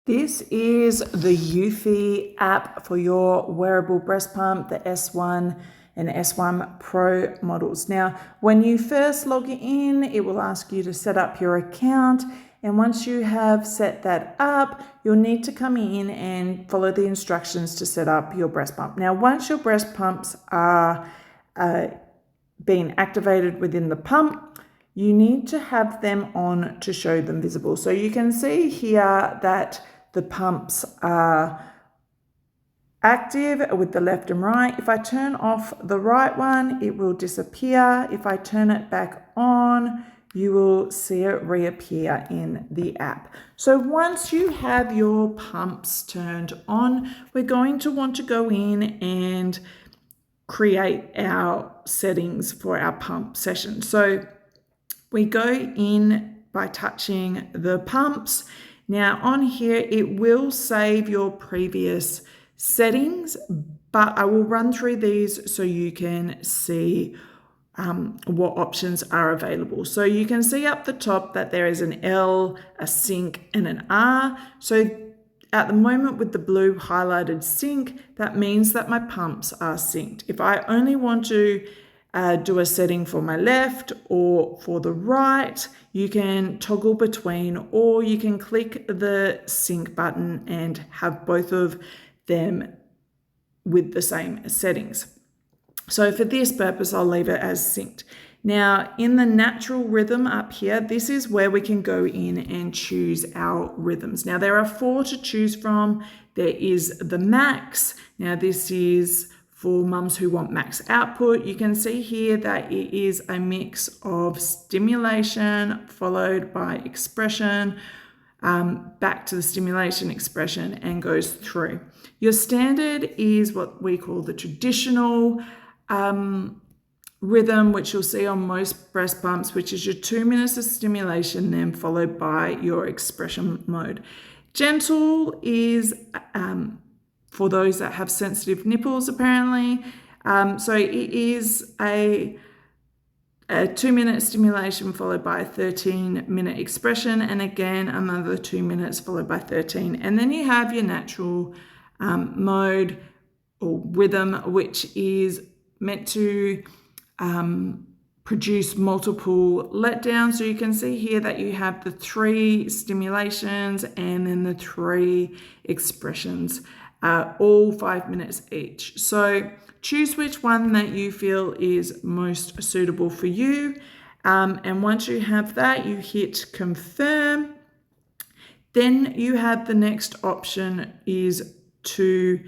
This is the Eufy app for your wearable breast pump, the S1 and S1 Pro models. Now, when you first log in, it will ask you to set up your account. And once you have set that up, you'll need to come in and follow the instructions to set up your breast pump. Now, once your breast pumps are being activated within the pump, you need to have them on to show them visible. So you can see here that the pumps are active with the left and right. If I turn off the right one, it will disappear. If I turn it back on, you will see it reappear in the app. So once you have your pumps turned on, we're going to want to go in and create our settings for our pump session. So we go in by touching the pumps. Now on here, it will save your previous settings, but I will run through these so you can see what options are available. So you can see up the top that there is an L, a sync, and an R. So at the moment with the blue highlighted sync, that means that my pumps are synced. If I only want to do a setting for my left or for the right, you can toggle between, or you can click the sync button and have both of them with the same settings. So for this purpose, I'll leave it as synced. Now, in the natural rhythm up here, this is where we can go in and choose our rhythms. Now, there are 4 to choose from. There is the max. Now, this is for mums who want max output. You can see here that it is a mix of stimulation followed by expression, back to the stimulation, expression, and goes through. Your standard is what we call the traditional rhythm, which you'll see on most breast pumps, which is your 2 minutes of stimulation, then followed by your expression mode. Gentle is for those that have sensitive nipples, apparently. So it is a 2-minute stimulation followed by a 13-minute expression, and again another 2 minutes followed by 13. And then you have your natural mode or rhythm, which is meant to produce multiple letdowns. So you can see here that you have the 3 stimulations and then the 3 expressions, all 5 minutes each. So choose which one that you feel is most suitable for you. And once you have that, you hit confirm. Then you have the next option is to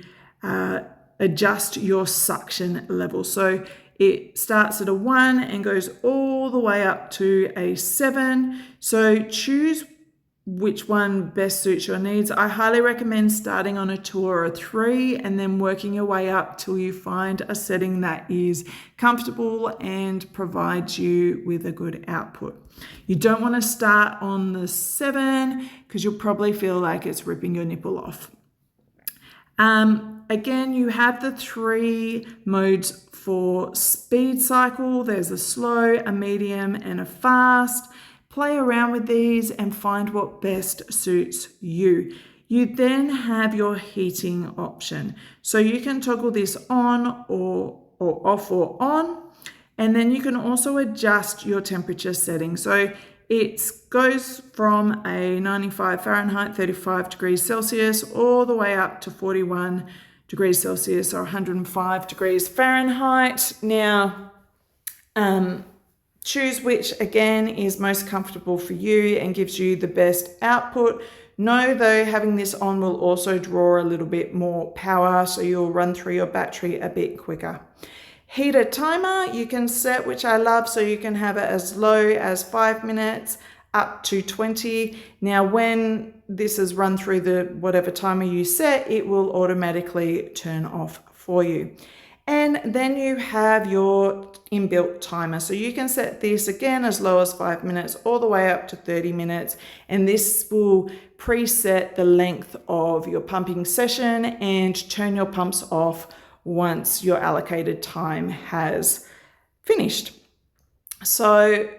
adjust your suction level. So it starts at a 1 and goes all the way up to a 7. So choose which one best suits your needs. I highly recommend starting on a 2 or a 3 and then working your way up till you find a setting that is comfortable and provides you with a good output. You don't want to start on the 7 because you'll probably feel like it's ripping your nipple off. Again, you have the 3 modes for speed cycle. There's a slow, a medium, and a fast. Play around with these and find what best suits you. You then have your heating option. So you can toggle this on or off or on. And then you can also adjust your temperature setting. So it goes from a 95 Fahrenheit, 35 degrees Celsius, all the way up to 41 degrees Celsius or 105 degrees Fahrenheit. Now, choose which, again, is most comfortable for you and gives you the best output. Know, though, having this on will also draw a little bit more power, so you'll run through your battery a bit quicker. Heater timer, you can set, which I love, so you can have it as low as 5 minutes up to 20. Now, when this is run through the whatever timer you set, it will automatically turn off for you. And then you have your inbuilt timer. So you can set this again as low as 5 minutes all the way up to 30 minutes. And this will preset the length of your pumping session and turn your pumps off once your allocated time has finished. So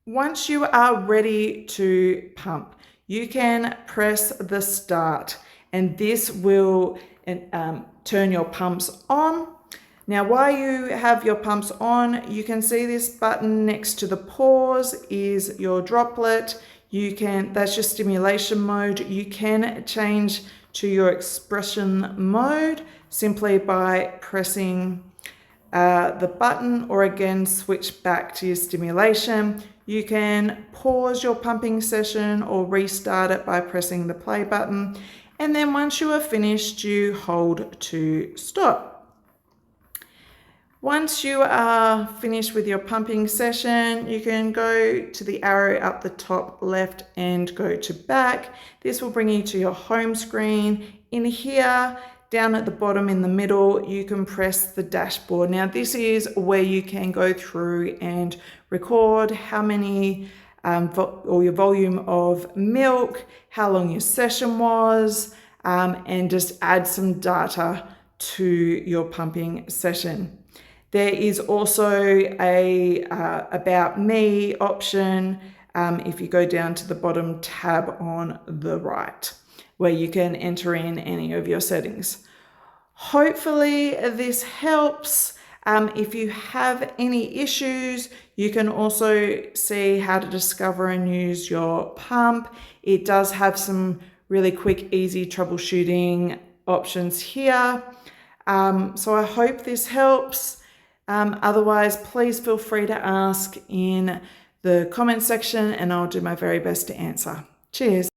once you are ready to pump, you can press the start, and this will turn your pumps on. Now, while you have your pumps on, you can see this button next to the pause is your droplet. That's your stimulation mode. You can change to your expression mode simply by pressing the button, or again, switch back to your stimulation. You can pause your pumping session or restart it by pressing the play button. And then once you are finished, you hold to stop. Once you are finished with your pumping session, you can go to the arrow up the top left and go to back. This will bring you to your home screen. In here, down at the bottom in the middle, you can press the dashboard. Now, this is where you can go through and record how many or your volume of milk, how long your session was, and just add some data to your pumping session. There is also a About Me option if you go down to the bottom tab on the right, where you can enter in any of your settings. Hopefully this helps. If you have any issues, you can also see how to discover and use your pump. It does have some really quick, easy troubleshooting options here. So I hope this helps. Otherwise, please feel free to ask in the comment section, and I'll do my very best to answer. Cheers.